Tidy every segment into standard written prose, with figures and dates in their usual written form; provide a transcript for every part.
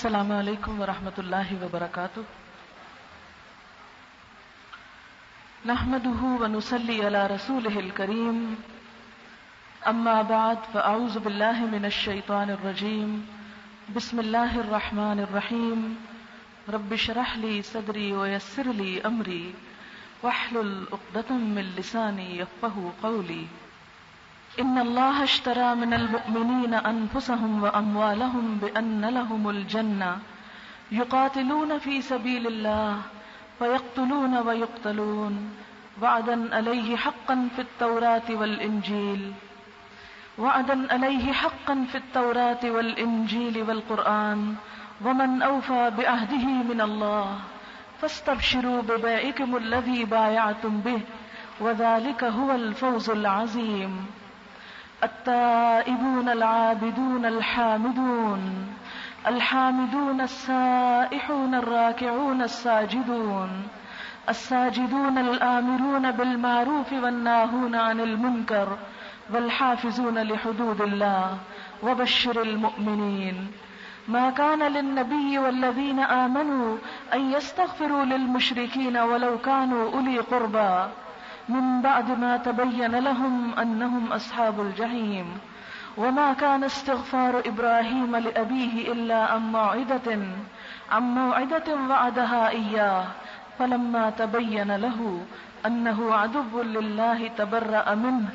السلام علیکم ورحمۃ اللہ وبرکاتہ. نحمده ونصلي على رسوله الكريم. اما بعد فاعوذ باللہ من الشیطان الرجیم. بسم اللہ الرحمن الرحیم. رب اشرح لي صدری ويسر لي امری واحلل عقدۃ من لسانی یفقهوا قولی. ان اللہ اشترى من المؤمنین انفسهم واموالهم بان لهم الجنہ یقاتلون فی سبیل اللہ فیقتلون ویقتلون وعدا علیہ حقا فی التوراة والانجیل والقرآن ومن اوفى بعہدہ من اللہ فاستبشروا ببیعکم الذی بایعتم بہ وذلک هو الفوز العظیم. التائبون العابدون الحامدون السائحون الراكعون الساجدون الآمرون بالمعروف والناهون عن المنكر والحافظون لحدود الله وبشر المؤمنين. ما كان للنبي والذين آمنوا أن يستغفروا للمشركين ولو كانوا أولي قربى من بعد ما تبين لهم أنهم أصحاب الجحيم. وما كان استغفار إبراهيم لأبيه إلا عن موعدة وعدها إياه فلما تبين له أنه عدو لله تبرأ منه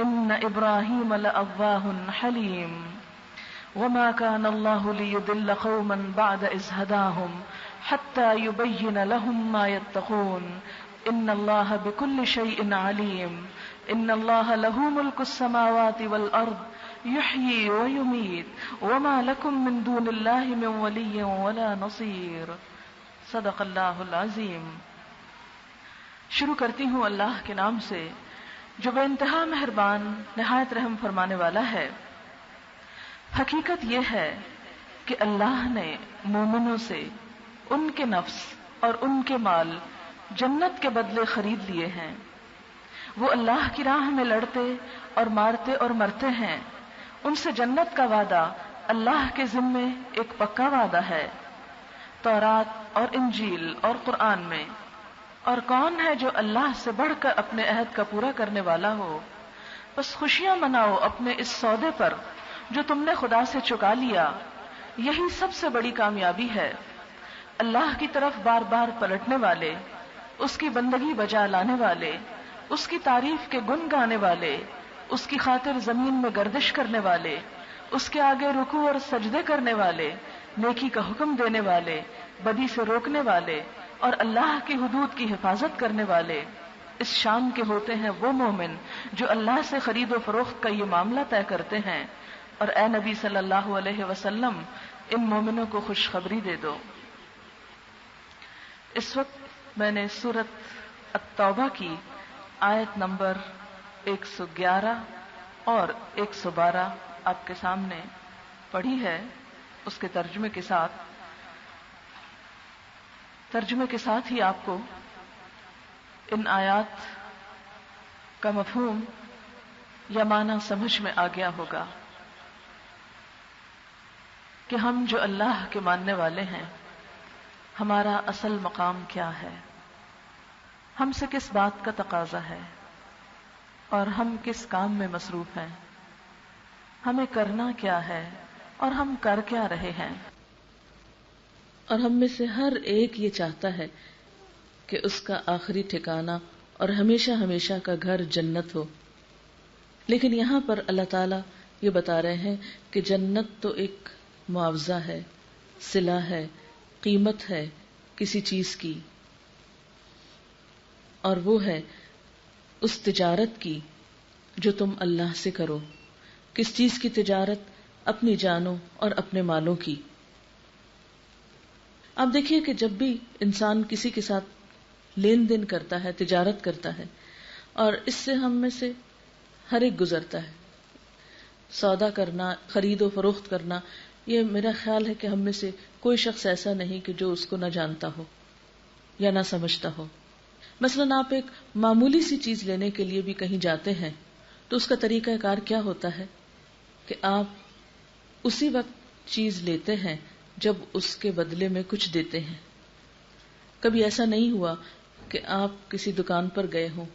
إن إبراهيم لأواه حليم. وما كان الله ليضل قوما بعد إذ هداهم حتى يبين لهم ما يتقون ان اللہ بكل شيء علیم. ان اللہ له ملک السماوات والارض یحیی ویمیت وما لکم من دون اللہ من ولی ولا نصیر. صدق اللہ العظیم. شروع کرتی ہوں اللہ کے نام سے جو بے انتہا مہربان نہایت رحم فرمانے والا ہے. حقیقت یہ ہے کہ اللہ نے مومنوں سے ان کے نفس اور ان کے مال جنت کے بدلے خرید لیے ہیں. وہ اللہ کی راہ میں لڑتے اور مارتے اور مرتے ہیں. ان سے جنت کا وعدہ اللہ کے ذمے ایک پکا وعدہ ہے تورات اور انجیل اور قرآن میں. اور کون ہے جو اللہ سے بڑھ کر اپنے عہد کا پورا کرنے والا ہو؟ بس خوشیاں مناؤ اپنے اس سودے پر جو تم نے خدا سے چکا لیا. یہی سب سے بڑی کامیابی ہے. اللہ کی طرف بار بار پلٹنے والے، اس کی بندگی بجا لانے والے، اس کی تعریف کے گن گانے والے، اس کی خاطر زمین میں گردش کرنے والے، اس کے آگے رکوع اور سجدے کرنے والے، نیکی کا حکم دینے والے، بدی سے روکنے والے اور اللہ کی حدود کی حفاظت کرنے والے. اس شان کے ہوتے ہیں وہ مومن جو اللہ سے خرید و فروخت کا یہ معاملہ طے کرتے ہیں. اور اے نبی صلی اللہ علیہ وسلم ان مومنوں کو خوشخبری دے دو. اس وقت میں نے سورۃ التوبہ کی آیت نمبر 111 اور 112 آپ کے سامنے پڑھی ہے. اس کے ترجمے کے ساتھ ہی آپ کو ان آیات کا مفہوم یا معنی سمجھ میں آ گیا ہوگا کہ ہم جو اللہ کے ماننے والے ہیں ہمارا اصل مقام کیا ہے، ہم سے کس بات کا تقاضا ہے اور ہم کس کام میں مصروف ہیں، ہمیں کرنا کیا ہے اور ہم کر کیا رہے ہیں. اور ہم میں سے ہر ایک یہ چاہتا ہے کہ اس کا آخری ٹھکانہ اور ہمیشہ ہمیشہ کا گھر جنت ہو. لیکن یہاں پر اللہ تعالیٰ یہ بتا رہے ہیں کہ جنت تو ایک معاوضہ ہے، صلہ ہے، قیمت ہے کسی چیز کی، اور وہ ہے اس تجارت کی جو تم اللہ سے کرو. کس چیز کی تجارت؟ اپنی جانوں اور اپنے مالوں کی. آپ دیکھیے کہ جب بھی انسان کسی کے ساتھ لین دین کرتا ہے، تجارت کرتا ہے، اور اس سے ہم میں سے ہر ایک گزرتا ہے. سودا کرنا، خرید و فروخت کرنا، یہ میرا خیال ہے کہ ہم میں سے کوئی شخص ایسا نہیں کہ جو اس کو نہ جانتا ہو یا نہ سمجھتا ہو. مثلاً آپ ایک معمولی سی چیز لینے کے لیے بھی کہیں جاتے ہیں تو اس کا طریقہ کار کیا ہوتا ہے کہ آپ اسی وقت چیز لیتے ہیں جب اس کے بدلے میں کچھ دیتے ہیں. کبھی ایسا نہیں ہوا کہ آپ کسی دکان پر گئے ہوں،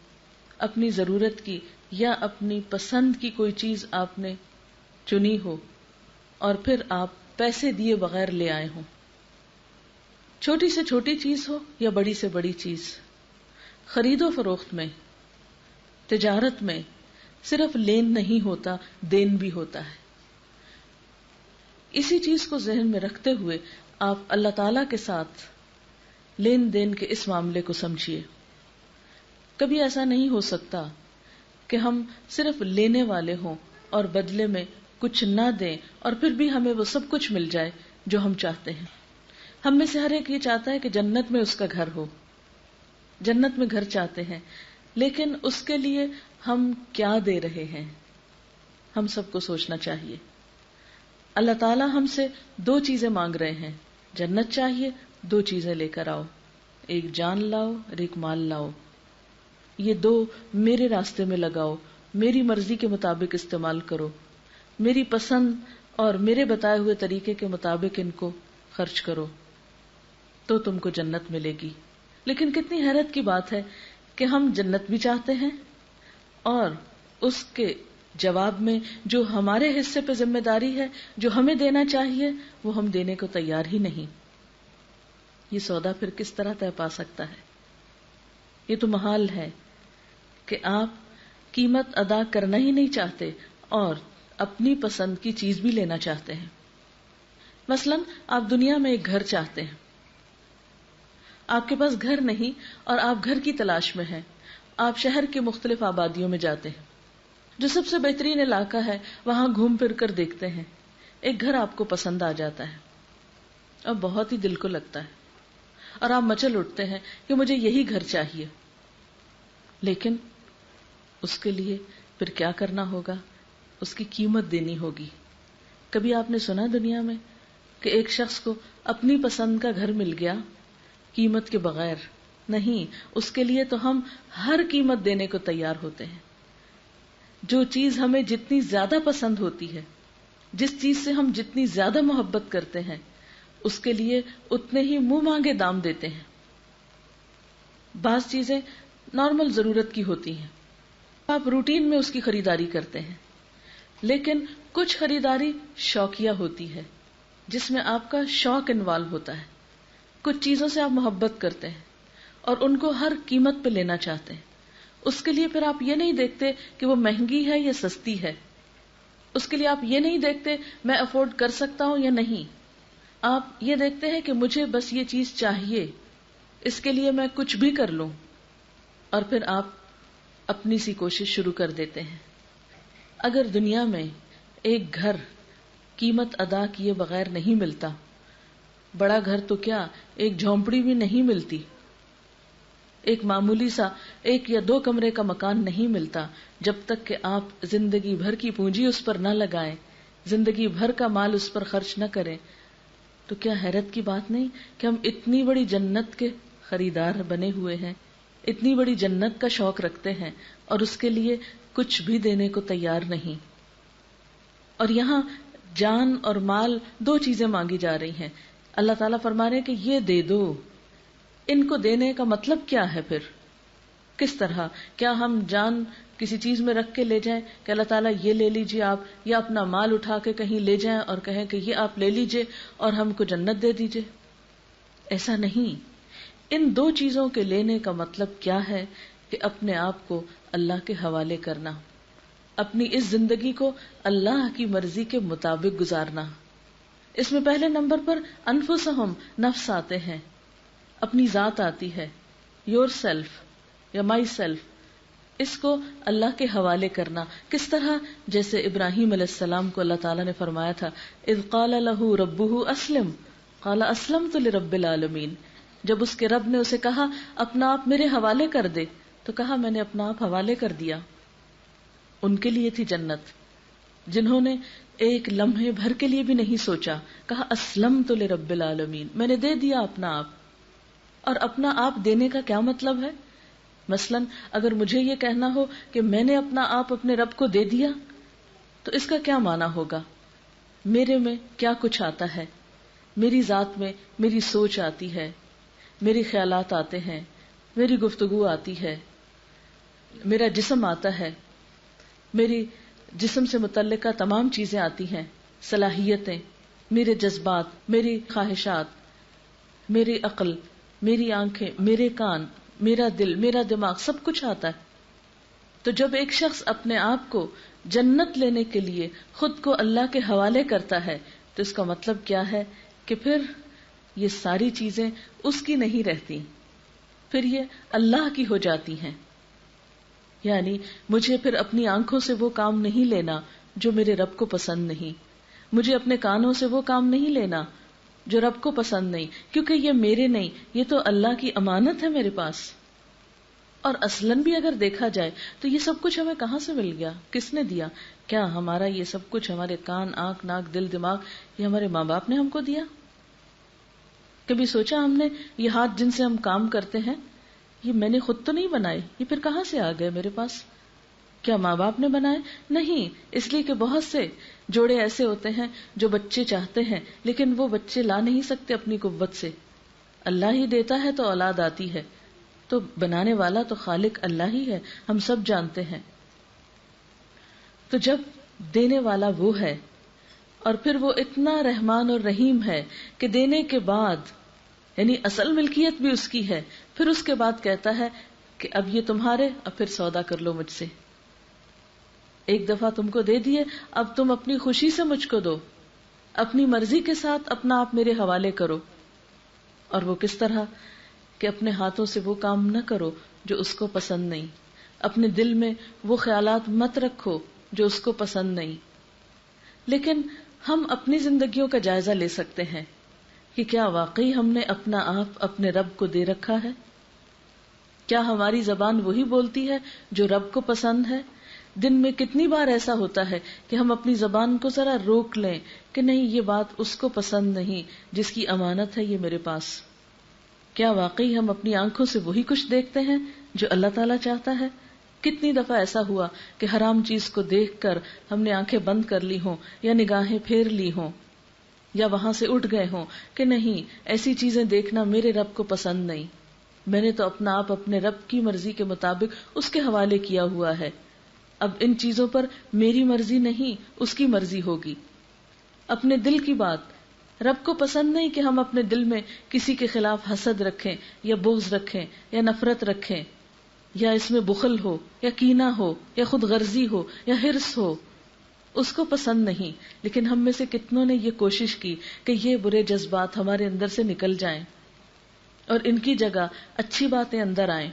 اپنی ضرورت کی یا اپنی پسند کی کوئی چیز آپ نے چنی ہو اور پھر آپ پیسے دیے بغیر لے آئے ہوں. چھوٹی سے چھوٹی چیز ہو یا بڑی سے بڑی چیز، خرید و فروخت میں، تجارت میں صرف لین نہیں ہوتا، دین بھی ہوتا ہے. اسی چیز کو ذہن میں رکھتے ہوئے آپ اللہ تعالی کے ساتھ لین دین کے اس معاملے کو سمجھیے. کبھی ایسا نہیں ہو سکتا کہ ہم صرف لینے والے ہوں اور بدلے میں کچھ نہ دیں اور پھر بھی ہمیں وہ سب کچھ مل جائے جو ہم چاہتے ہیں. ہم میں سے ہر ایک یہ چاہتا ہے کہ جنت میں اس کا گھر ہو، جنت میں گھر چاہتے ہیں، لیکن اس کے لیے ہم کیا دے رہے ہیں، ہم سب کو سوچنا چاہیے. اللہ تعالیٰ ہم سے 2 چیزیں مانگ رہے ہیں، جنت چاہیے، 2 چیزیں لے کر آؤ، ایک جان لاؤ اور ایک مال لاؤ. یہ 2 میرے راستے میں لگاؤ، میری مرضی کے مطابق استعمال کرو، میری پسند اور میرے بتائے ہوئے طریقے کے مطابق ان کو خرچ کرو تو تم کو جنت ملے گی. لیکن کتنی حیرت کی بات ہے کہ ہم جنت بھی چاہتے ہیں اور اس کے جواب میں جو ہمارے حصے پہ ذمہ داری ہے، جو ہمیں دینا چاہیے، وہ ہم دینے کو تیار ہی نہیں. یہ سودا پھر کس طرح طے پا سکتا ہے؟ یہ تو محال ہے کہ آپ قیمت ادا کرنا ہی نہیں چاہتے اور اپنی پسند کی چیز بھی لینا چاہتے ہیں. مثلا آپ دنیا میں ایک گھر چاہتے ہیں، آپ کے پاس گھر نہیں اور آپ گھر کی تلاش میں ہیں. آپ شہر کے مختلف آبادیوں میں جاتے ہیں، جو سب سے بہترین علاقہ ہے وہاں گھوم پھر کر دیکھتے ہیں، ایک گھر آپ کو پسند آ جاتا ہے اور بہت ہی دل کو لگتا ہے اور آپ مچل اٹھتے ہیں کہ مجھے یہی گھر چاہیے. لیکن اس کے لیے پھر کیا کرنا ہوگا؟ اس کی قیمت دینی ہوگی. کبھی آپ نے سنا دنیا میں کہ ایک شخص کو اپنی پسند کا گھر مل گیا قیمت کے بغیر؟ نہیں، اس کے لیے تو ہم ہر قیمت دینے کو تیار ہوتے ہیں. جو چیز ہمیں جتنی زیادہ پسند ہوتی ہے، جس چیز سے ہم جتنی زیادہ محبت کرتے ہیں، اس کے لیے اتنے ہی منہ مانگے دام دیتے ہیں. بعض چیزیں نارمل ضرورت کی ہوتی ہیں، آپ روٹین میں اس کی خریداری کرتے ہیں، لیکن کچھ خریداری شوقیہ ہوتی ہے جس میں آپ کا شوق انوالو ہوتا ہے. کچھ چیزوں سے آپ محبت کرتے ہیں اور ان کو ہر قیمت پہ لینا چاہتے ہیں. اس کے لیے پھر آپ یہ نہیں دیکھتے کہ وہ مہنگی ہے یا سستی ہے، اس کے لیے آپ یہ نہیں دیکھتے میں افورڈ کر سکتا ہوں یا نہیں. آپ یہ دیکھتے ہیں کہ مجھے بس یہ چیز چاہیے، اس کے لیے میں کچھ بھی کر لوں، اور پھر آپ اپنی سی کوشش شروع کر دیتے ہیں. اگر دنیا میں ایک گھر قیمت ادا کیے بغیر نہیں ملتا، بڑا گھر تو کیا ایک جھونپڑی بھی نہیں ملتی، ایک معمولی سا 1 یا 2 کمرے کا مکان نہیں ملتا، جب تک کہ آپ زندگی بھر کی پونجی اس پر نہ لگائیں، زندگی بھر کا مال اس پر خرچ نہ کریں، تو کیا حیرت کی بات نہیں کہ ہم اتنی بڑی جنت کے خریدار بنے ہوئے ہیں، اتنی بڑی جنت کا شوق رکھتے ہیں اور اس کے لیے کچھ بھی دینے کو تیار نہیں. اور یہاں جان اور مال 2 چیزیں مانگی جا رہی ہیں. اللہ تعالیٰ فرما رہے ہیں کہ یہ دے دو. ان کو دینے کا مطلب کیا ہے پھر؟ کس طرح؟ کیا ہم جان کسی چیز میں رکھ کے لے جائیں کہ اللہ تعالیٰ یہ لے لیجئے آپ، یا اپنا مال اٹھا کے کہیں لے جائیں اور کہیں کہ یہ آپ لے لیجئے اور ہم کو جنت دے دیجئے؟ ایسا نہیں. ان 2 چیزوں کے لینے کا مطلب کیا ہے کہ اپنے آپ کو اللہ کے حوالے کرنا، اپنی اس زندگی کو اللہ کی مرضی کے مطابق گزارنا. اس میں پہلے نمبر پر انفسہم، نفس آتے ہیں، اپنی ذات آتی ہے، یور سیلف یا مائی سیلف. اس کو اللہ کے حوالے کرنا کس طرح؟ جیسے ابراہیم علیہ السلام کو اللہ تعالیٰ نے فرمایا تھا اذ قال له ربه اسلم قال اسلمت لرب العالمین. جب اس کے رب نے اسے کہا اپنا آپ میرے حوالے کر دے، تو کہا میں نے اپنا آپ حوالے کر دیا. ان کے لیے تھی جنت، جنہوں نے ایک لمحے بھر کے لیے بھی نہیں سوچا، کہا اسلمت لرب العالمین، میں نے دے دیا اپنا آپ. اور اپنا آپ دینے کا کیا مطلب ہے؟ مثلا اگر مجھے یہ کہنا ہو کہ میں نے اپنا آپ اپنے رب کو دے دیا، تو اس کا کیا معنی ہوگا؟ میرے میں کیا کچھ آتا ہے، میری ذات میں میری سوچ آتی ہے، میری خیالات آتے ہیں، میری گفتگو آتی ہے، میرا جسم آتا ہے، میری جسم سے متعلقہ تمام چیزیں آتی ہیں، صلاحیتیں، میرے جذبات، میری خواہشات، میری عقل، میری آنکھیں، میرے کان، میرا دل، میرا دماغ، سب کچھ آتا ہے. تو جب ایک شخص اپنے آپ کو جنت لینے کے لیے خود کو اللہ کے حوالے کرتا ہے تو اس کا مطلب کیا ہے کہ پھر یہ ساری چیزیں اس کی نہیں رہتی، پھر یہ اللہ کی ہو جاتی ہیں. یعنی مجھے پھر اپنی آنکھوں سے وہ کام نہیں لینا جو میرے رب کو پسند نہیں، مجھے اپنے کانوں سے وہ کام نہیں لینا جو رب کو پسند نہیں، کیونکہ یہ میرے نہیں، یہ تو اللہ کی امانت ہے میرے پاس. اور اصلاً بھی اگر دیکھا جائے تو یہ سب کچھ ہمیں کہاں سے مل گیا، کس نے دیا؟ کیا ہمارا یہ سب کچھ، ہمارے کان، آنکھ، ناک، دل، دماغ، یہ ہمارے ماں باپ نے ہم کو دیا؟ کبھی سوچا ہم نے یہ ہاتھ جن سے ہم کام کرتے ہیں یہ میں نے خود تو نہیں بنائے، یہ پھر کہاں سے آ گئے میرے پاس؟ کیا ماں باپ نے بنائے؟ نہیں، اس لیے کہ بہت سے جوڑے ایسے ہوتے ہیں جو بچے چاہتے ہیں لیکن وہ بچے لا نہیں سکتے اپنی قوت سے. اللہ ہی دیتا ہے تو اولاد آتی ہے، تو بنانے والا تو خالق اللہ ہی ہے، ہم سب جانتے ہیں. تو جب دینے والا وہ ہے اور پھر وہ اتنا رحمان اور رحیم ہے کہ دینے کے بعد، یعنی اصل ملکیت بھی اس کی ہے، پھر اس کے بعد کہتا ہے کہ اب یہ تمہارے، اب پھر سودا کر لو مجھ سے. ایک دفعہ تم کو دے دیے، اب تم اپنی خوشی سے مجھ کو دو، اپنی مرضی کے ساتھ اپنا آپ میرے حوالے کرو. اور وہ کس طرح کہ اپنے ہاتھوں سے وہ کام نہ کرو جو اس کو پسند نہیں، اپنے دل میں وہ خیالات مت رکھو جو اس کو پسند نہیں. لیکن ہم اپنی زندگیوں کا جائزہ لے سکتے ہیں کہ کیا واقعی ہم نے اپنا آپ اپنے رب کو دے رکھا ہے؟ کیا ہماری زبان وہی بولتی ہے جو رب کو پسند ہے؟ دن میں کتنی بار ایسا ہوتا ہے کہ ہم اپنی زبان کو ذرا روک لیں کہ نہیں، یہ بات اس کو پسند نہیں جس کی امانت ہے یہ میرے پاس. کیا واقعی ہم اپنی آنکھوں سے وہی کچھ دیکھتے ہیں جو اللہ تعالیٰ چاہتا ہے؟ کتنی دفعہ ایسا ہوا کہ حرام چیز کو دیکھ کر ہم نے آنکھیں بند کر لی ہوں یا نگاہیں پھیر لی ہوں یا وہاں سے اٹھ گئے ہوں کہ نہیں، ایسی چیزیں دیکھنا میرے رب کو پسند نہیں، میں نے تو اپنا آپ اپنے رب کی مرضی کے مطابق اس کے حوالے کیا ہوا ہے، اب ان چیزوں پر میری مرضی نہیں اس کی مرضی ہوگی. اپنے دل کی بات، رب کو پسند نہیں کہ ہم اپنے دل میں کسی کے خلاف حسد رکھیں یا بغض رکھیں یا نفرت رکھیں یا اس میں بخل ہو یا کینہ ہو یا خود غرضی ہو یا حرص ہو، اس کو پسند نہیں. لیکن ہم میں سے کتنوں نے یہ کوشش کی کہ یہ برے جذبات ہمارے اندر سے نکل جائیں اور ان کی جگہ اچھی باتیں اندر آئیں.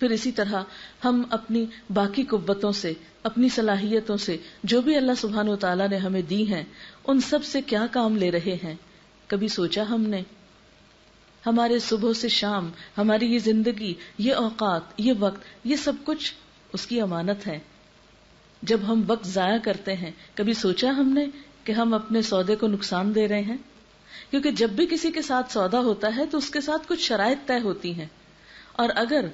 پھر اسی طرح ہم اپنی باقی قوتوں سے، اپنی صلاحیتوں سے، جو بھی اللہ سبحانہ وتعالیٰ نے ہمیں دی ہیں، ان سب سے کیا کام لے رہے ہیں؟ کبھی سوچا ہم نے؟ ہمارے صبح سے شام، ہماری یہ زندگی، یہ اوقات، یہ وقت، یہ سب کچھ اس کی امانت ہے. جب ہم وقت ضائع کرتے ہیں، کبھی سوچا ہم نے کہ ہم اپنے سودے کو نقصان دے رہے ہیں؟ کیونکہ جب بھی کسی کے ساتھ سودا ہوتا ہے تو اس کے ساتھ کچھ شرائط طے ہوتی ہیں، اور اگر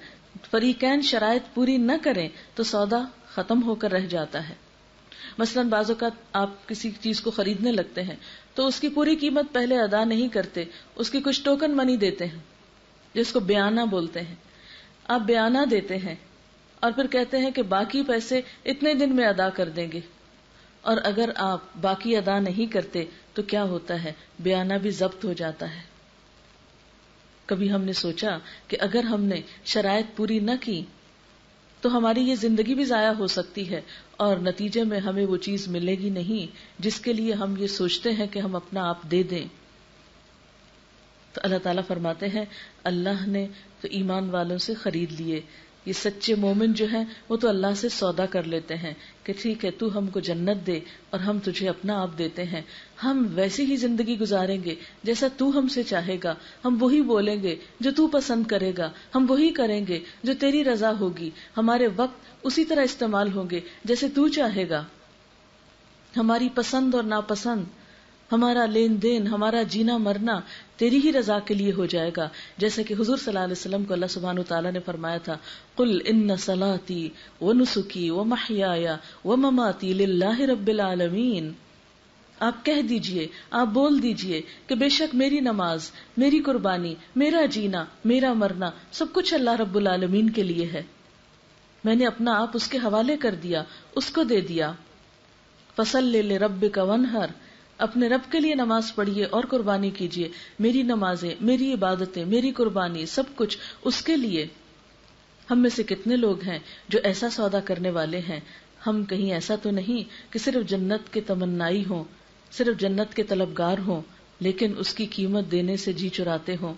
فریقین شرائط پوری نہ کریں تو سودا ختم ہو کر رہ جاتا ہے. مثلاً بعض اوقات آپ کسی چیز کو خریدنے لگتے ہیں تو اس کی پوری قیمت پہلے ادا نہیں کرتے، اس کی کچھ ٹوکن منی دیتے ہیں جس کو بیانہ بولتے ہیں. آپ بیانہ دیتے ہیں اور پھر کہتے ہیں کہ باقی پیسے اتنے دن میں ادا کر دیں گے، اور اگر آپ باقی ادا نہیں کرتے تو کیا ہوتا ہے؟ بیانہ بھی ضبط ہو جاتا ہے. کبھی ہم نے سوچا کہ اگر ہم نے شرائط پوری نہ کی تو ہماری یہ زندگی بھی ضائع ہو سکتی ہے اور نتیجے میں ہمیں وہ چیز ملے گی نہیں جس کے لیے ہم یہ سوچتے ہیں کہ ہم اپنا آپ دے دیں. تو اللہ تعالیٰ فرماتے ہیں اللہ نے تو ایمان والوں سے خرید لیے. یہ سچے مومن جو ہیں وہ تو اللہ سے سودا کر لیتے ہیں کہ ٹھیک ہے تو ہم کو جنت دے اور ہم تجھے اپنا آپ دیتے ہیں، ہم ویسی ہی زندگی گزاریں گے جیسا تو ہم سے چاہے گا، ہم وہی بولیں گے جو تو پسند کرے گا، ہم وہی کریں گے جو تیری رضا ہوگی، ہمارے وقت اسی طرح استعمال ہوں گے جیسے تو چاہے گا، ہماری پسند اور ناپسند، ہمارا لین دین، ہمارا جینا مرنا تیری ہی رضا کے لیے ہو جائے گا. جیسے کہ حضور صلی اللہ علیہ وسلم کو اللہ سبحانہ وتعالیٰ نے فرمایا تھا قل ان صلاتی ونسکی ومحیای ومماتی للہ رب العالمین. آپ کہہ دیجئے، آپ بول دیجئے کہ بے شک میری نماز، میری قربانی، میرا جینا، میرا مرنا سب کچھ اللہ رب العالمین کے لیے ہے. میں نے اپنا آپ اس کے حوالے کر دیا، اس کو دے دیا. فصل لربک وانحر، اپنے رب کے لیے نماز پڑھیے اور قربانی کیجیے. میری نمازیں، میری عبادتیں، میری قربانی سب کچھ اس کے لیے. ہم میں سے کتنے لوگ ہیں جو ایسا سودا کرنے والے ہیں؟ ہم کہیں ایسا تو نہیں کہ صرف جنت کے تمنائی ہوں، صرف جنت کے طلبگار ہوں، لیکن اس کی قیمت دینے سے جی چراتے ہوں.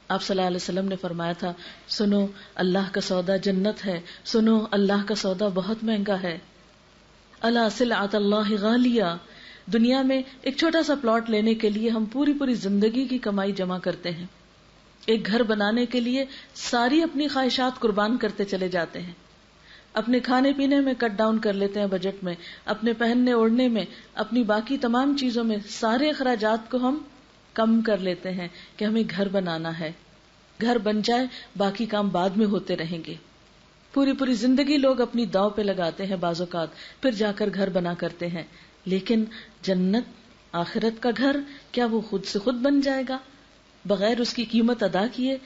آپ صلی اللہ علیہ وسلم نے فرمایا تھا، سنو اللہ کا سودا جنت ہے، سنو اللہ کا سودا بہت مہنگا ہے. الا سلعۃ اللہ غالیہ. دنیا میں ایک چھوٹا سا پلاٹ لینے کے لیے ہم پوری زندگی کی کمائی جمع کرتے ہیں. ایک گھر بنانے کے لیے ساری اپنی خواہشات قربان کرتے چلے جاتے ہیں. اپنے کھانے پینے میں کٹ ڈاؤن کر لیتے ہیں بجٹ میں، اپنے پہننے اوڑھنے میں، اپنی باقی تمام چیزوں میں سارے اخراجات کو ہم کم کر لیتے ہیں کہ ہمیں گھر بنانا ہے. گھر بن جائے باقی کام بعد میں ہوتے رہیں گے. پوری زندگی لوگ اپنی داؤ پہ لگاتے ہیں بعض اوقات، پھر جا کر گھر بنا کرتے ہیں. لیکن جنت، آخرت کا گھر، کیا وہ خود سے خود بن جائے گا بغیر اس کی قیمت ادا کیے،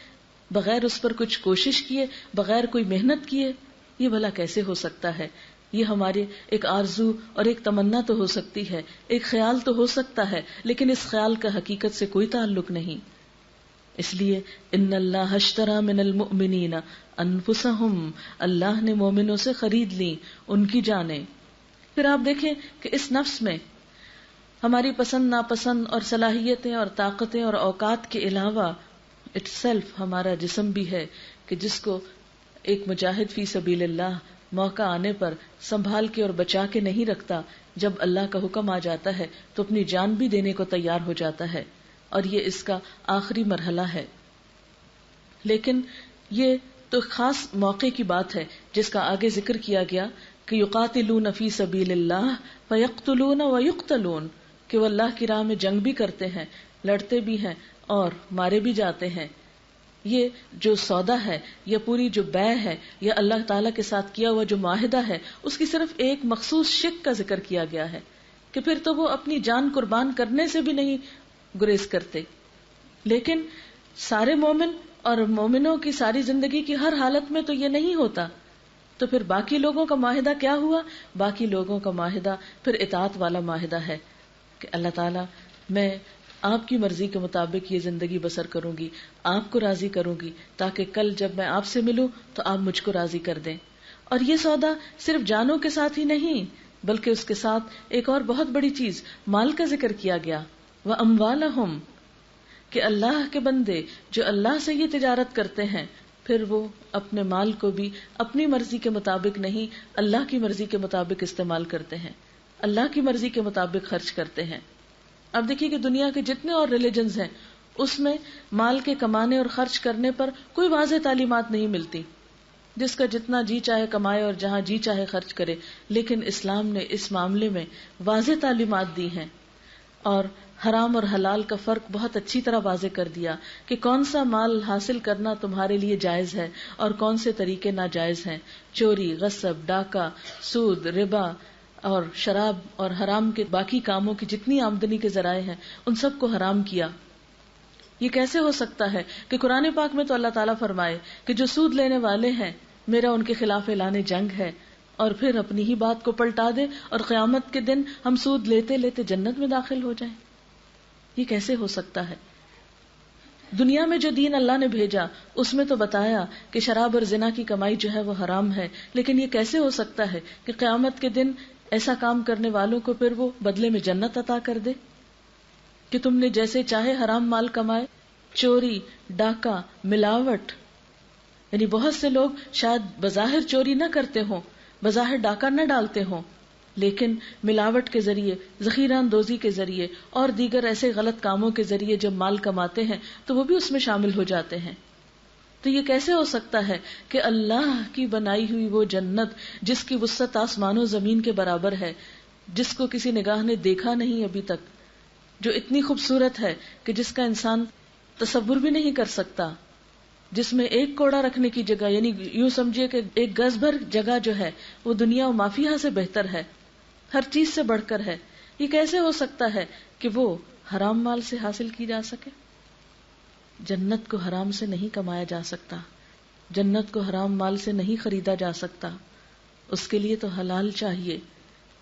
بغیر اس پر کچھ کوشش کیے، بغیر کوئی محنت کیے؟ یہ بھلا کیسے ہو سکتا ہے؟ یہ ہمارے ایک آرزو اور ایک تمنا تو ہو سکتی ہے، ایک خیال تو ہو سکتا ہے، لیکن اس خیال کا حقیقت سے کوئی تعلق نہیں. اس لیے ان اللہ اشتری من المؤمنین انفسہم، اللہ نے مومنوں سے خرید لی ان کی جانیں. پھر آپ دیکھیں کہ اس نفس میں ہماری پسند ناپسند اور صلاحیتیں اور طاقتیں اور اوقات کے علاوہ اٹ سیلف ہمارا جسم بھی ہے کہ جس کو ایک مجاہد فی سبیل اللہ موقع آنے پر سنبھال کے اور بچا کے نہیں رکھتا. جب اللہ کا حکم آ جاتا ہے تو اپنی جان بھی دینے کو تیار ہو جاتا ہے، اور یہ اس کا آخری مرحلہ ہے. لیکن یہ تو خاص موقع کی بات ہے جس کا آگے ذکر کیا گیا کہ یقاتلون فی سبیل اللہ فیقتلون ویقتلون، کہ وہ اللہ کی راہ میں جنگ بھی کرتے ہیں، لڑتے بھی ہیں اور مارے بھی جاتے ہیں. یہ جو سودا ہے یا پوری جو بیع ہے یا اللہ تعالیٰ کے ساتھ کیا ہوا جو معاہدہ ہے، اس کی صرف ایک مخصوص شق کا ذکر کیا گیا ہے کہ پھر تو وہ اپنی جان قربان کرنے سے بھی نہیں گریز کرتے. لیکن سارے مومن اور مومنوں کی ساری زندگی کی ہر حالت میں تو یہ نہیں ہوتا. تو پھر باقی لوگوں کا معاہدہ کیا ہوا؟ باقی لوگوں کا معاہدہ پھر اطاعت والا معاہدہ ہے کہ اللہ تعالیٰ میں آپ کی مرضی کے مطابق یہ زندگی بسر کروں گی، آپ کو راضی کروں گی، تاکہ کل جب میں آپ سے ملوں تو آپ مجھ کو راضی کر دیں. اور یہ سودا صرف جانوں کے ساتھ ہی نہیں بلکہ اس کے ساتھ ایک اور بہت بڑی چیز مال کا ذکر کیا گیا. وَأَمْوَالَهُمْ، کہ اللہ کے بندے جو اللہ سے یہ تجارت کرتے ہیں پھر وہ اپنے مال کو بھی اپنی مرضی کے مطابق نہیں، اللہ کی مرضی کے مطابق استعمال کرتے ہیں، اللہ کی مرضی کے مطابق خرچ کرتے ہیں. اب دیکھیے کہ دنیا کے جتنے اور ریلیجنز ہیں اس میں مال کے کمانے اور خرچ کرنے پر کوئی واضح تعلیمات نہیں ملتی، جس کا جتنا جی چاہے کمائے اور جہاں جی چاہے خرچ کرے. لیکن اسلام نے اس معاملے میں واضح تعلیمات دی ہیں اور حرام اور حلال کا فرق بہت اچھی طرح واضح کر دیا کہ کون سا مال حاصل کرنا تمہارے لیے جائز ہے اور کون سے طریقے ناجائز ہیں. چوری، غصب، ڈاکہ، سود، ربا اور شراب اور حرام کے باقی کاموں کی جتنی آمدنی کے ذرائع ہیں ان سب کو حرام کیا. یہ کیسے ہو سکتا ہے کہ قرآن پاک میں تو اللہ تعالیٰ فرمائے کہ جو سود لینے والے ہیں میرا ان کے خلاف اعلان جنگ ہے، اور پھر اپنی ہی بات کو پلٹا دے اور قیامت کے دن ہم سود لیتے لیتے جنت میں داخل ہو جائیں؟ یہ کیسے ہو سکتا ہے؟ دنیا میں جو دین اللہ نے بھیجا اس میں تو بتایا کہ شراب اور زنا کی کمائی جو ہے وہ حرام ہے، لیکن یہ کیسے ہو سکتا ہے کہ قیامت کے دن ایسا کام کرنے والوں کو پھر وہ بدلے میں جنت عطا کر دے کہ تم نے جیسے چاہے حرام مال کمائے؟ چوری، ڈاکہ، ملاوٹ، یعنی بہت سے لوگ شاید بظاہر چوری نہ کرتے ہوں، بظاہر ڈاکہ نہ ڈالتے ہوں، لیکن ملاوٹ کے ذریعے، ذخیرہ اندوزی کے ذریعے اور دیگر ایسے غلط کاموں کے ذریعے جب مال کماتے ہیں تو وہ بھی اس میں شامل ہو جاتے ہیں. تو یہ کیسے ہو سکتا ہے کہ اللہ کی بنائی ہوئی وہ جنت جس کی وسعت آسمان و زمین کے برابر ہے، جس کو کسی نگاہ نے دیکھا نہیں ابھی تک، جو اتنی خوبصورت ہے کہ جس کا انسان تصور بھی نہیں کر سکتا، جس میں ایک کوڑا رکھنے کی جگہ، یعنی یوں سمجھیے کہ ایک گز بھر جگہ جو ہے وہ دنیا و مافیہ سے بہتر ہے، ہر چیز سے بڑھ کر ہے، یہ کیسے ہو سکتا ہے کہ وہ حرام مال سے حاصل کی جا سکے؟ جنت کو حرام سے نہیں کمایا جا سکتا، جنت کو حرام مال سے نہیں خریدا جا سکتا، اس کے لیے تو حلال چاہیے.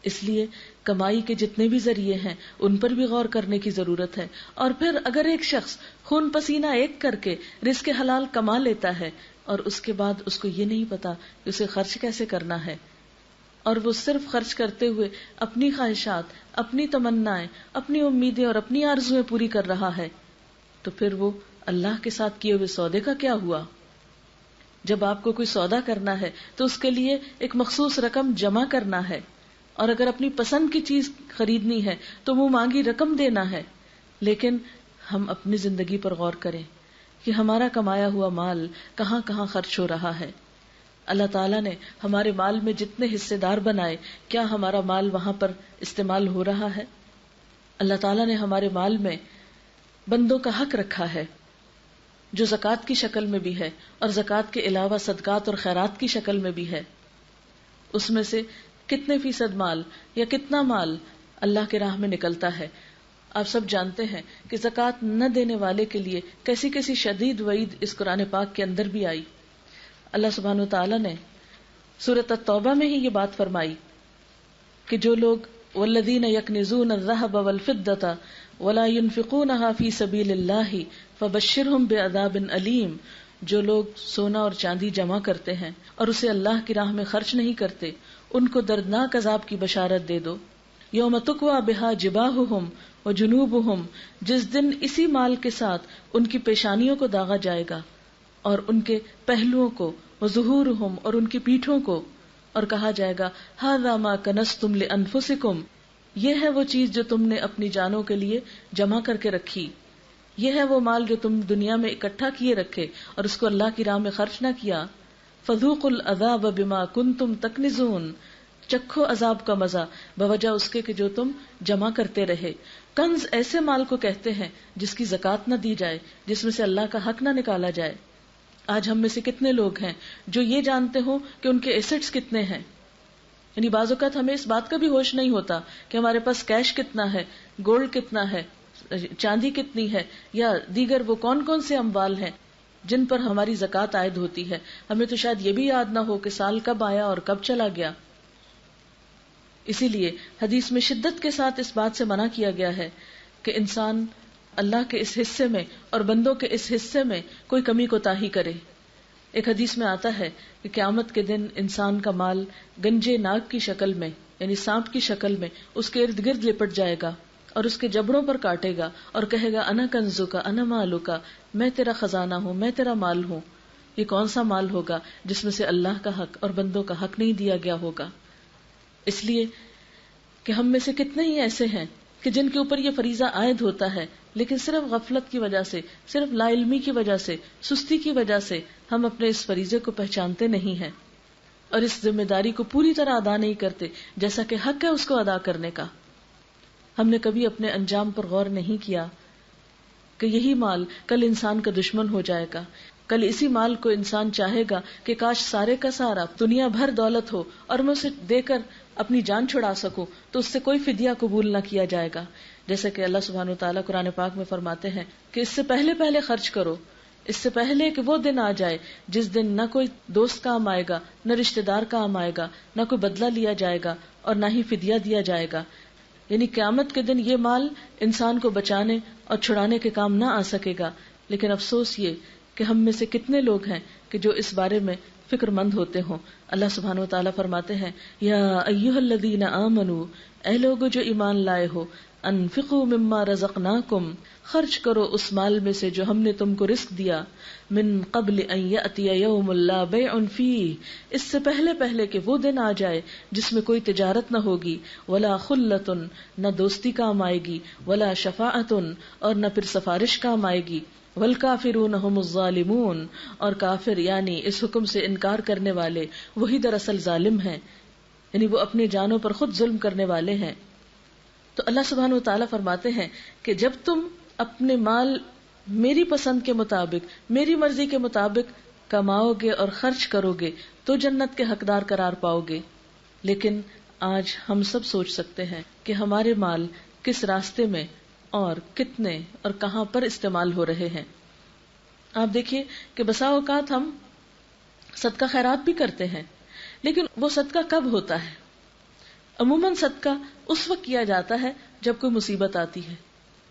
اس لیے کمائی کے جتنے بھی ذریعے ہیں ان پر بھی غور کرنے کی ضرورت ہے. اور پھر اگر ایک شخص خون پسینہ ایک کر کے رزق حلال کما لیتا ہے اور اس کے بعد اس کو یہ نہیں پتا کہ اسے خرچ کیسے کرنا ہے، اور وہ صرف خرچ کرتے ہوئے اپنی خواہشات، اپنی تمنائیں، اپنی امیدیں اور اپنی آرزویں پوری کر رہا ہے، تو پھر وہ اللہ کے ساتھ کیے ہوئے سودے کا کیا ہوا؟ جب آپ کو کوئی سودا کرنا ہے تو اس کے لیے ایک مخصوص رقم جمع کرنا ہے، اور اگر اپنی پسند کی چیز خریدنی ہے تو وہ مانگی رقم دینا ہے. لیکن ہم اپنی زندگی پر غور کریں کہ ہمارا کمایا ہوا مال کہاں کہاں خرچ ہو رہا ہے. اللہ تعالیٰ نے ہمارے مال میں جتنے حصے دار بنائے، کیا ہمارا مال وہاں پر استعمال ہو رہا ہے؟ اللہ تعالیٰ نے ہمارے مال میں بندوں کا حق رکھا ہے جو زکوٰۃ کی شکل میں بھی ہے اور زکوٰۃ کے علاوہ صدقات اور خیرات کی شکل میں بھی ہے. اس میں سے کتنے فیصد مال یا کتنا مال اللہ کے راہ میں نکلتا ہے؟ آپ سب جانتے ہیں کہ زکوٰۃ نہ دینے والے کے لیے کیسی کیسی شدید وعید اس قرآن پاک کے اندر بھی آئی. اللہ سبحانہ وتعالی نے سورۃ التوبہ میں ہی یہ بات فرمائی کہ جو لوگ والذین یکنزون الذهب والفضة ولا ينفقونها في سبیل اللہ فبشرهم بعذاب علیم، جو لوگ سونا اور چاندی جمع کرتے ہیں اور اسے اللہ کی راہ میں خرچ نہیں کرتے، ان کو دردناک عذاب کی بشارت دے دو. یوم تکوی بہا جباہہم وجنوبہم، جس دن اسی مال کے ساتھ ان کی پیشانیوں کو داغا جائے گا اور ان کے پہلوؤں کو، وظہورہم اور ان کی پیٹھوں کو، اور کہا جائے گا ھذا ما کنزتم لانفسکم، یہ ہے وہ چیز جو تم نے اپنی جانوں کے لیے جمع کر کے رکھی، یہ ہے وہ مال جو تم دنیا میں اکٹھا کیے رکھے اور اس کو اللہ کی راہ میں خرچ نہ کیا. فذوقوا العذاب بما کنتم تکنزون، چکھو عذاب کا مزہ بوجہ اس کے کہ جو تم جمع کرتے رہے. کنز ایسے مال کو کہتے ہیں جس کی زکوٰۃ نہ دی جائے، جس میں سے اللہ کا حق نہ نکالا جائے. آج ہم میں سے کتنے لوگ ہیں جو یہ جانتے ہوں کہ ان کے ایسٹس کتنے ہیں؟ یعنی بعض اوقات ہمیں اس بات کا بھی ہوش نہیں ہوتا کہ ہمارے پاس کیش کتنا ہے، گولڈ کتنا ہے، چاندی کتنی ہے، یا دیگر وہ کون کون سے اموال ہیں جن پر ہماری زکوٰۃ عائد ہوتی ہے. ہمیں تو شاید یہ بھی یاد نہ ہو کہ سال کب آیا اور کب چلا گیا. اسی لیے حدیث میں شدت کے ساتھ اس بات سے منع کیا گیا ہے کہ انسان اللہ کے اس حصے میں اور بندوں کے اس حصے میں کوئی کمی کوتاہی کرے. ایک حدیث میں آتا ہے کہ قیامت کے دن انسان کا مال گنجے ناگ کی شکل میں، یعنی سانپ کی شکل میں اس کے ارد گرد لپٹ جائے گا اور اس کے جبڑوں پر کاٹے گا اور کہے گا انا کنزو کا انا مالو کا، میں تیرا خزانہ ہوں، میں تیرا مال ہوں. یہ کون سا مال ہوگا جس میں سے اللہ کا حق اور بندوں کا حق نہیں دیا گیا ہوگا؟ اس لیے کہ ہم میں سے کتنے ہی ایسے ہیں کہ جن کے اوپر یہ فریضہ عائد ہوتا ہے، لیکن صرف غفلت کی وجہ سے، صرف لا علمی کی وجہ سے، سستی کی وجہ سے ہم اپنے اس فریضے کو پہچانتے نہیں ہیں اور اس ذمہ داری کو پوری طرح ادا نہیں کرتے جیسا کہ حق ہے اس کو ادا کرنے کا. ہم نے کبھی اپنے انجام پر غور نہیں کیا کہ یہی مال کل انسان کا دشمن ہو جائے گا. کل اسی مال کو انسان چاہے گا کہ کاش سارے کا سارا دنیا بھر دولت ہو اور میں اسے دے کر اپنی جان چھڑا سکوں، تو اس سے کوئی فدیہ قبول نہ کیا جائے گا. جیسے کہ اللہ سبحانہ وتعالیٰ قرآن پاک میں فرماتے ہیں کہ اس سے پہلے خرچ کرو، اس سے پہلے کہ وہ دن آ جائے جس دن نہ کوئی دوست کام آئے گا، نہ رشتہ دار کام آئے گا، نہ کوئی بدلہ لیا جائے گا اور نہ ہی فدیہ دیا جائے گا. یعنی قیامت کے دن یہ مال انسان کو بچانے اور چھڑانے کے کام نہ آ سکے گا. لیکن افسوس یہ کہ ہم میں سے کتنے لوگ ہیں کہ جو اس بارے میں فکر مند ہوتے ہوں. اللہ سبحانہ وتعالیٰ فرماتے ہیں یا ایھا الذین آمنوا، اے لوگو جو ایمان لائے ہو، انفقوا مما رزقناکم، خرچ کرو اس مال میں سے جو ہم نے تم کو رزق دیا، من قبل ان یأتی یوم لا بیع فیہ، اس سے پہلے کہ وہ دن آ جائے جس میں کوئی تجارت نہ ہوگی، ولا خلۃ، نہ دوستی کام آئے گی، ولا شفاعۃ، اور نہ پھر سفارش کام آئے گی، والکافرون هم الظالمون، اور کافر یعنی اس حکم سے انکار کرنے والے وہی دراصل ظالم ہیں، یعنی وہ اپنے جانوں پر خود ظلم کرنے والے ہیں. تو اللہ سبحانہ وتعالیٰ فرماتے ہیں کہ جب تم اپنے مال میری پسند کے مطابق، میری مرضی کے مطابق کماؤ گے اور خرچ کرو گے تو جنت کے حقدار قرار پاؤ گے. لیکن آج ہم سب سوچ سکتے ہیں کہ ہمارے مال کس راستے میں اور کتنے اور کہاں پر استعمال ہو رہے ہیں. آپ دیکھیے کہ بسا اوقات ہم صدقہ خیرات بھی کرتے ہیں، لیکن وہ صدقہ کب ہوتا ہے؟ عموماً صدقہ اس وقت کیا جاتا ہے جب کوئی مصیبت آتی ہے،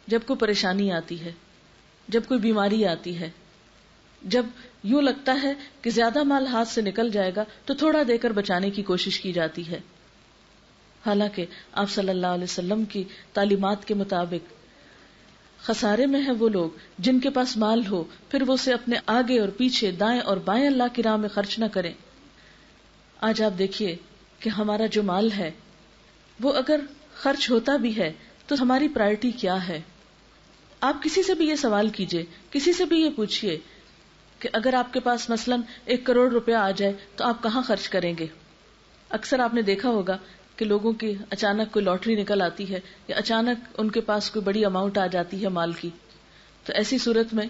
جب کوئی پریشانی آتی ہے، جب کوئی بیماری آتی ہے، جب یوں لگتا ہے کہ زیادہ مال ہاتھ سے نکل جائے گا تو تھوڑا دے کر بچانے کی کوشش کی جاتی ہے. حالانکہ آپ صلی اللہ علیہ وسلم کی تعلیمات کے مطابق خسارے میں ہیں وہ لوگ جن کے پاس مال ہو پھر وہ اسے اپنے آگے اور پیچھے، دائیں اور بائیں اللہ کی راہ میں خرچ نہ کریں. آج آپ دیکھیے کہ ہمارا جو مال ہے وہ اگر خرچ ہوتا بھی ہے تو ہماری پرائرٹی کیا ہے؟ آپ کسی سے بھی یہ سوال کیجئے، کسی سے بھی یہ پوچھئے کہ اگر آپ کے پاس مثلاً 1 کروڑ روپیہ آ جائے تو آپ کہاں خرچ کریں گے؟ اکثر آپ نے دیکھا ہوگا کہ لوگوں کی اچانک کوئی لاٹری نکل آتی ہے یا اچانک ان کے پاس کوئی بڑی اماؤنٹ آ جاتی ہے مال کی، تو ایسی صورت میں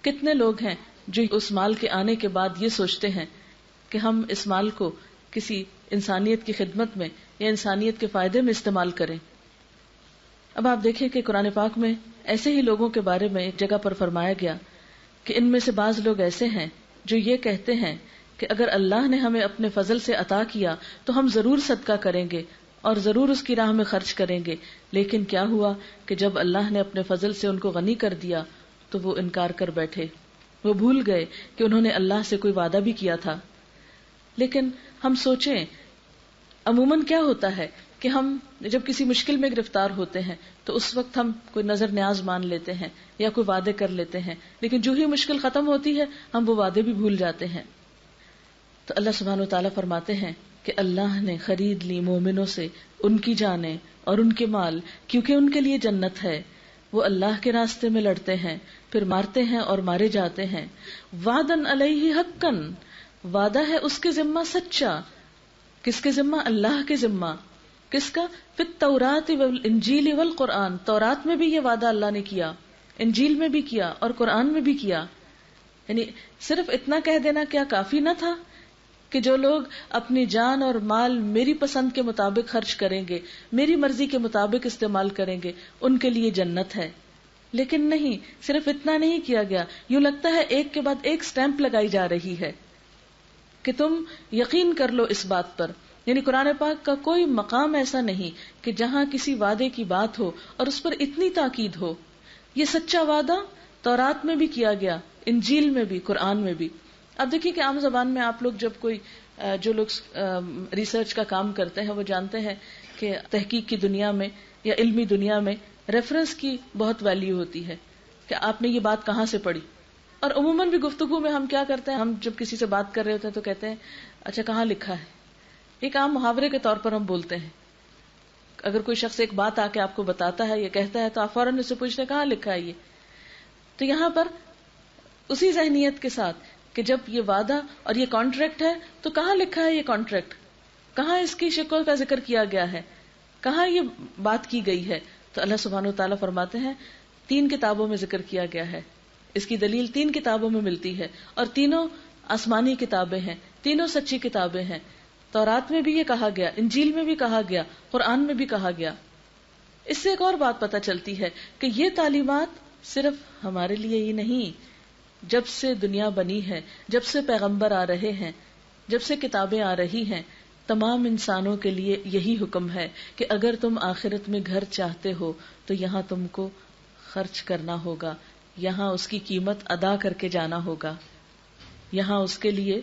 کتنے لوگ ہیں جو اس مال کے آنے کے بعد یہ سوچتے ہیں کہ ہم اس مال کو کسی انسانیت کی خدمت میں یا انسانیت کے فائدے میں استعمال کریں. اب آپ دیکھیں کہ قرآن پاک میں ایسے ہی لوگوں کے بارے میں ایک جگہ پر فرمایا گیا کہ ان میں سے بعض لوگ ایسے ہیں جو یہ کہتے ہیں کہ اگر اللہ نے ہمیں اپنے فضل سے عطا کیا تو ہم ضرور صدقہ کریں گے اور ضرور اس کی راہ میں خرچ کریں گے، لیکن کیا ہوا کہ جب اللہ نے اپنے فضل سے ان کو غنی کر دیا تو وہ انکار کر بیٹھے. وہ بھول گئے کہ انہوں نے اللہ سے کوئی وعدہ بھی کیا تھا. لیکن ہم سوچیں عموماً کیا ہوتا ہے کہ ہم جب کسی مشکل میں گرفتار ہوتے ہیں تو اس وقت ہم کوئی نظر نیاز مان لیتے ہیں یا کوئی وعدے کر لیتے ہیں، لیکن جو ہی مشکل ختم ہوتی ہے ہم وہ وعدے بھی بھول جاتے ہیں. تو اللہ سبحانہ وتعالیٰ فرماتے ہیں کہ اللہ نے خرید لی مومنوں سے ان کی جانیں اور ان کے مال، کیونکہ ان کے لیے جنت ہے. وہ اللہ کے راستے میں لڑتے ہیں پھر مارتے ہیں اور مارے جاتے ہیں. وعدن علیہ حقن، وعدہ ہے اس کے ذمہ سچا. کس کے ذمہ؟ اللہ کے ذمہ. کس کا؟ فی التوراۃ والانجیل والقرآن. تورات میں بھی یہ وعدہ اللہ نے کیا، انجیل میں بھی کیا اور قرآن میں بھی کیا. یعنی صرف اتنا کہہ دینا کیا کافی نہ تھا کہ جو لوگ اپنی جان اور مال میری پسند کے مطابق خرچ کریں گے، میری مرضی کے مطابق استعمال کریں گے، ان کے لیے جنت ہے. لیکن نہیں، صرف اتنا نہیں کیا گیا. یوں لگتا ہے ایک کے بعد ایک سٹیمپ لگائی جا رہی ہے کہ تم یقین کر لو اس بات پر. یعنی قرآن پاک کا کوئی مقام ایسا نہیں کہ جہاں کسی وعدے کی بات ہو اور اس پر اتنی تاکید ہو. یہ سچا وعدہ تورات میں بھی کیا گیا، انجیل میں بھی، قرآن میں بھی. اب دیکھیے کہ عام زبان میں آپ لوگ جب کوئی جو لوگ ریسرچ کا کام کرتے ہیں وہ جانتے ہیں کہ تحقیق کی دنیا میں یا علمی دنیا میں ریفرنس کی بہت ویلیو ہوتی ہے کہ آپ نے یہ بات کہاں سے پڑھی. اور عموماً بھی گفتگو میں ہم کیا کرتے ہیں، ہم جب کسی سے بات کر رہے ہوتے ہیں تو کہتے ہیں اچھا کہاں لکھا ہے. ایک عام محاورے کے طور پر ہم بولتے ہیں. اگر کوئی شخص ایک بات آ کے آپ کو بتاتا ہے یا کہتا ہے تو آپ فوراً اس سے پوچھتے ہیں کہاں لکھا ہے یہ. تو یہاں پر اسی ذہنیت کے ساتھ کہ جب یہ وعدہ اور یہ کانٹریکٹ ہے تو کہاں لکھا ہے یہ کانٹریکٹ، کہاں اس کی شکل کا ذکر کیا گیا ہے، کہاں یہ بات کی گئی ہے. تو اللہ سبحانہ وتعالیٰ فرماتے ہیں 3 کتابوں میں ذکر کیا گیا ہے. اس کی دلیل 3 کتابوں میں ملتی ہے اور تینوں آسمانی کتابیں ہیں، تینوں سچی کتابیں ہیں. تورات میں بھی یہ کہا گیا، انجیل میں بھی کہا گیا، قرآن میں بھی کہا گیا. اس سے ایک اور بات پتہ چلتی ہے کہ یہ تعلیمات صرف ہمارے لیے ہی نہیں، جب سے دنیا بنی ہے، جب سے پیغمبر آ رہے ہیں، جب سے کتابیں آ رہی ہیں، تمام انسانوں کے لیے یہی حکم ہے کہ اگر تم آخرت میں گھر چاہتے ہو تو یہاں تم کو خرچ کرنا ہوگا، یہاں اس کی قیمت ادا کر کے جانا ہوگا، یہاں اس کے لیے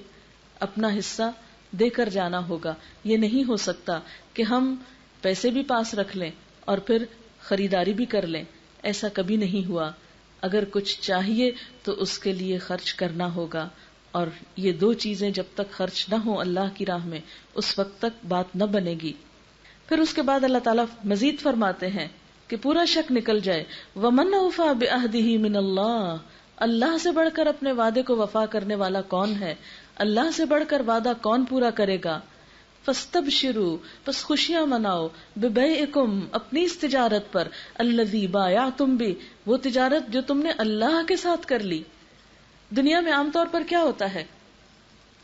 اپنا حصہ دے کر جانا ہوگا. یہ نہیں ہو سکتا کہ ہم پیسے بھی پاس رکھ لیں اور پھر خریداری بھی کر لیں. ایسا کبھی نہیں ہوا. اگر کچھ چاہیے تو اس کے لیے خرچ کرنا ہوگا، اور یہ 2 چیزیں جب تک خرچ نہ ہو اللہ کی راہ میں اس وقت تک بات نہ بنے گی. پھر اس کے بعد اللہ تعالیٰ مزید فرماتے ہیں کہ پورا شک نکل جائے. وَمَنْ أَوْفَى بِعَهْدِهِ مِنَ اللَّهِ، اللہ سے بڑھ کر اپنے وعدے کو وفا کرنے والا کون ہے، اللہ سے بڑھ کر وعدہ کون پورا کرے گا. فَاسْتَبْشِرُوا، پس خوشیاں مناؤ، بِبَيْعِكُمْ، اپنی اس تجارت پر، الَّذِي بَایَعْتُمْ بِهِ، وہ تجارت جو تم نے اللہ کے ساتھ کر لی. دنیا میں عام طور پر کیا ہوتا ہے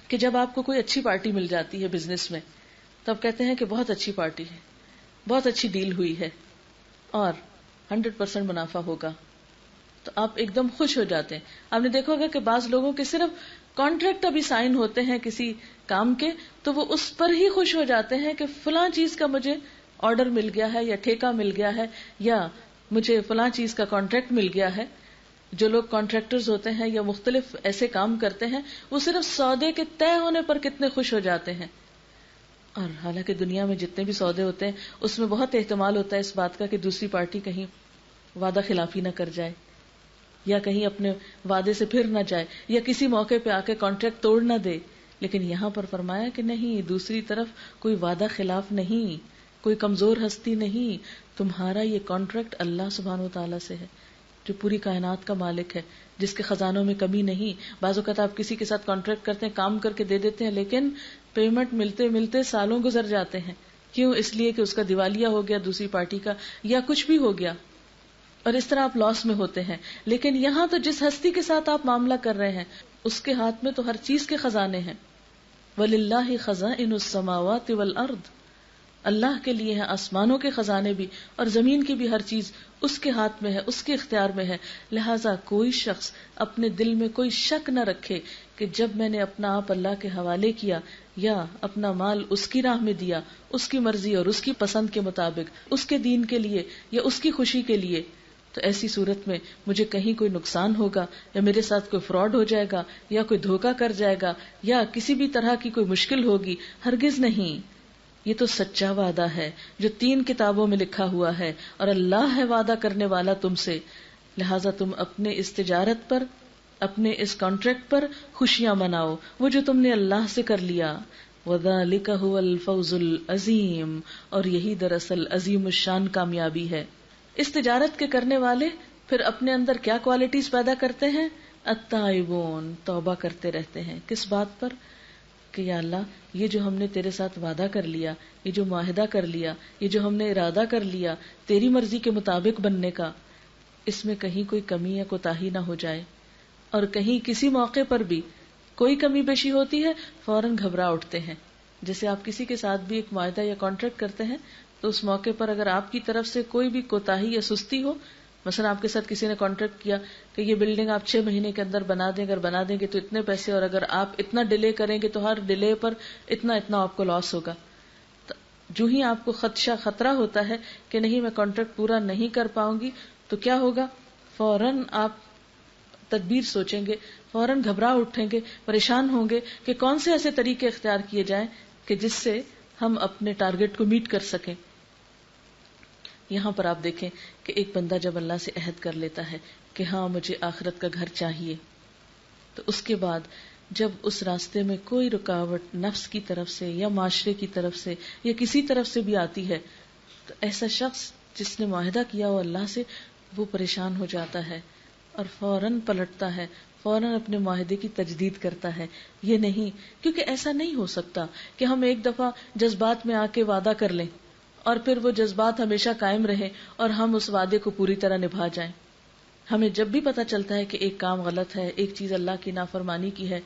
کہ جب آپ کو کوئی اچھی پارٹی مل جاتی ہے بزنس میں تو اب کہتے ہیں کہ بہت اچھی پارٹی ہے، بہت اچھی ڈیل ہوئی ہے اور 100% منافع ہوگا، تو آپ ایک دم خوش ہو جاتے ہیں. آپ نے دیکھا ہوگا کہ بعض لوگوں کے صرف کانٹریکٹ ابھی سائن ہوتے ہیں کسی کام کے، تو وہ اس پر ہی خوش ہو جاتے ہیں کہ فلاں چیز کا مجھے آرڈر مل گیا ہے یا ٹھیکہ مل گیا ہے یا مجھے فلاں چیز کا کانٹریکٹ مل گیا ہے. جو لوگ کانٹریکٹرز ہوتے ہیں یا مختلف ایسے کام کرتے ہیں، وہ صرف سودے کے طے ہونے پر کتنے خوش ہو جاتے ہیں. اور حالانکہ دنیا میں جتنے بھی سودے ہوتے ہیں اس میں بہت احتمال ہوتا ہے اس بات کا کہ دوسری پارٹی کہیں وعدہ خلافی نہ کر جائے یا کہیں اپنے وعدے سے پھر نہ جائے یا کسی موقع پہ آ کے کانٹریکٹ توڑ نہ دے. لیکن یہاں پر فرمایا کہ نہیں، دوسری طرف کوئی وعدہ خلاف نہیں، کوئی کمزور ہستی نہیں، تمہارا یہ کانٹریکٹ اللہ سبحانہ و تعالیٰ سے ہے جو پوری کائنات کا مالک ہے، جس کے خزانوں میں کمی نہیں. بعض اوقات آپ کسی کے ساتھ کانٹریکٹ کرتے ہیں، کام کر کے دے دیتے ہیں، لیکن پیمنٹ ملتے ملتے سالوں گزر جاتے ہیں. کیوں؟ اس لیے کہ اس کا دیوالیہ ہو گیا دوسری پارٹی کا یا کچھ بھی ہو گیا، اور اس طرح آپ لاس میں ہوتے ہیں. لیکن یہاں تو جس ہستی کے ساتھ آپ معاملہ کر رہے ہیں اس کے ہاتھ میں تو ہر چیز کے خزانے ہیں. وَلِلَّهِ خَزَائِنُ السَّمَاوَاتِ وَالْأَرْضِ، اللہ کے لیے ہیں آسمانوں کے خزانے بھی اور زمین کی بھی ہر چیز اس کے ہاتھ میں ہے، اس کے اختیار میں ہے. لہٰذا کوئی شخص اپنے دل میں کوئی شک نہ رکھے کہ جب میں نے اپنا آپ اللہ کے حوالے کیا یا اپنا مال اس کی راہ میں دیا، اس کی مرضی اور اس کی پسند کے مطابق، اس کے دین کے لیے یا اس کی خوشی کے لیے، تو ایسی صورت میں مجھے کہیں کوئی نقصان ہوگا یا میرے ساتھ کوئی فراڈ ہو جائے گا یا کوئی دھوکہ کر جائے گا یا کسی بھی طرح کی کوئی مشکل ہوگی. ہرگز نہیں. یہ تو سچا وعدہ ہے جو 3 کتابوں میں لکھا ہوا ہے اور اللہ ہے وعدہ کرنے والا تم سے. لہٰذا تم اپنے اس تجارت پر، اپنے اس کانٹریکٹ پر خوشیاں مناؤ، وہ جو تم نے اللہ سے کر لیا. وَذَلِكَ هُوَ الْفَوْزُ الْعَظِيمُ، اور یہی دراصل عظیم الشان کامیابی ہے. اس تجارت کے کرنے والے پھر اپنے اندر کیا کوالٹیز پیدا کرتے ہیں؟ التائبون، توبہ کرتے رہتے ہیں. کس بات پر؟ کہ یا اللہ، یہ جو ہم نے تیرے ساتھ وعدہ کر لیا، یہ جو معاہدہ کر لیا، یہ جو ہم نے ارادہ کر لیا تیری مرضی کے مطابق بننے کا، اس میں کہیں کوئی کمی یا کوتاہی نہ ہو جائے. اور کہیں کسی موقع پر بھی کوئی کمی بیشی ہوتی ہے فوراً گھبرا اٹھتے ہیں. جیسے آپ کسی کے ساتھ بھی ایک معاہدہ یا کانٹریکٹ کرتے ہیں تو اس موقع پر اگر آپ کی طرف سے کوئی بھی کوتاہی یا سستی ہو، مثلا آپ کے ساتھ کسی نے کانٹریکٹ کیا کہ یہ بلڈنگ آپ 6 مہینے کے اندر بنا دیں، اگر بنا دیں گے تو اتنے پیسے، اور اگر آپ اتنا ڈیلے کریں گے تو ہر ڈیلے پر اتنا آپ کو لاس ہوگا. تو جو ہی آپ کو خطرہ ہوتا ہے کہ نہیں میں کانٹریکٹ پورا نہیں کر پاؤں گی، تو کیا ہوگا؟ فوراً آپ تدبیر سوچیں گے، فوراً گھبرا اٹھیں گے، پریشان ہوں گے کہ کون سے ایسے طریقے اختیار کیے جائیں کہ جس سے ہم اپنے ٹارگٹ کو میٹ کر سکیں. یہاں پر آپ دیکھیں کہ ایک بندہ جب اللہ سے عہد کر لیتا ہے کہ ہاں مجھے آخرت کا گھر چاہیے، تو اس کے بعد جب اس راستے میں کوئی رکاوٹ نفس کی طرف سے یا معاشرے کی طرف سے یا کسی طرف سے بھی آتی ہے، تو ایسا شخص جس نے معاہدہ کیا ہو اللہ سے، وہ پریشان ہو جاتا ہے اور فوراً پلٹتا ہے، فوراً اپنے معاہدے کی تجدید کرتا ہے. یہ نہیں، کیونکہ ایسا نہیں ہو سکتا کہ ہم ایک دفعہ جذبات میں آ کے وعدہ کر لیں اور پھر وہ جذبات ہمیشہ قائم رہے اور ہم اس وعدے کو پوری طرح نبھا جائیں. ہمیں جب بھی پتہ چلتا ہے کہ ایک کام غلط ہے، ایک چیز اللہ کی نافرمانی کی ہے،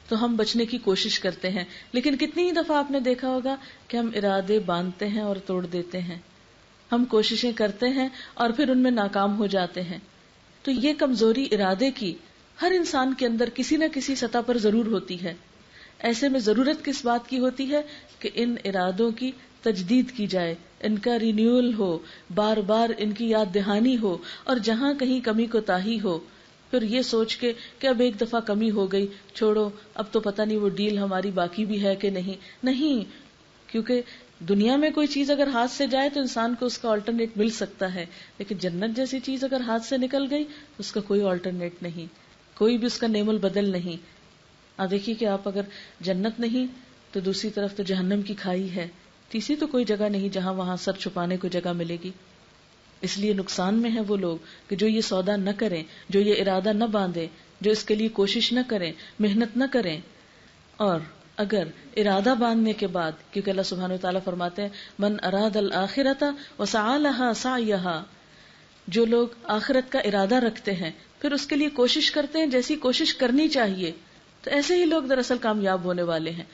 تو ہم بچنے کی کوشش کرتے ہیں. لیکن کتنی ہی دفعہ آپ نے دیکھا ہوگا کہ ہم ارادے باندھتے ہیں اور توڑ دیتے ہیں، ہم کوششیں کرتے ہیں اور پھر ان میں ناکام ہو جاتے ہیں. تو یہ کمزوری ارادے کی ہر انسان کے اندر کسی نہ کسی سطح پر ضرور ہوتی ہے. ایسے میں ضرورت کس بات کی ہوتی ہے کہ ان ارادوں کی تجدید کی جائے، ان کا رینیول ہو، بار بار ان کی یاد دہانی ہو، اور جہاں کہیں کمی کوتاہی ہو پھر یہ سوچ کے کہ اب ایک دفعہ کمی ہو گئی، چھوڑو، اب تو پتہ نہیں وہ ڈیل ہماری باقی بھی ہے کہ نہیں. کیونکہ دنیا میں کوئی چیز اگر ہاتھ سے جائے تو انسان کو اس کا آلٹرنیٹ مل سکتا ہے، لیکن جنت جیسی چیز اگر ہاتھ سے نکل گئی اس کا کوئی آلٹرنیٹ نہیں، کوئی بھی اس کا نعم البدل نہیں. آپ دیکھیے کہ آپ اگر جنت نہیں تو دوسری طرف تو جہنم کی کھائی ہے، تیسری تو کوئی جگہ نہیں جہاں وہاں سر چھپانے کو جگہ ملے گی. اس لیے نقصان میں ہے وہ لوگ کہ جو یہ سودا نہ کریں، جو یہ ارادہ نہ باندھیں، جو اس کے لیے کوشش نہ کریں، محنت نہ کریں. اور اگر ارادہ باندھنے کے بعد، کیونکہ اللہ سبحانہ وتعالیٰ فرماتے ہیں من اراد الآخرۃ وسعی لہا سعیہا، جو لوگ آخرت کا ارادہ رکھتے ہیں پھر اس کے لیے کوشش کرتے ہیں جیسی کوشش کرنی چاہیے، تو ایسے ہی لوگ دراصل کامیاب ہونے والے ہیں.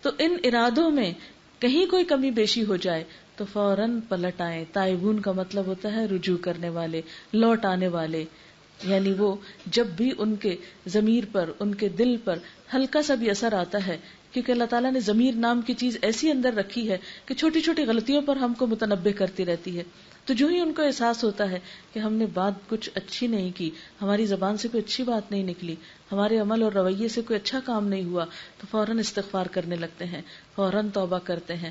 تو ان ارادوں میں کہیں کوئی کمی بیشی ہو جائے تو فوراً پلٹ آئیں. تائبون کا مطلب ہوتا ہے رجوع کرنے والے، لوٹ آنے والے. یعنی وہ جب بھی ان کے ضمیر پر، ان کے دل پر ہلکا سا بھی اثر آتا ہے، کیونکہ اللہ تعالیٰ نے ضمیر نام کی چیز ایسی اندر رکھی ہے کہ چھوٹی چھوٹی غلطیوں پر ہم کو متنبہ کرتی رہتی ہے. تو جو ہی ان کو احساس ہوتا ہے کہ ہم نے بات کچھ اچھی نہیں کی، ہماری زبان سے کوئی اچھی بات نہیں نکلی، ہمارے عمل اور رویے سے کوئی اچھا کام نہیں ہوا، تو فوراً استغفار کرنے لگتے ہیں، فوراً توبہ کرتے ہیں.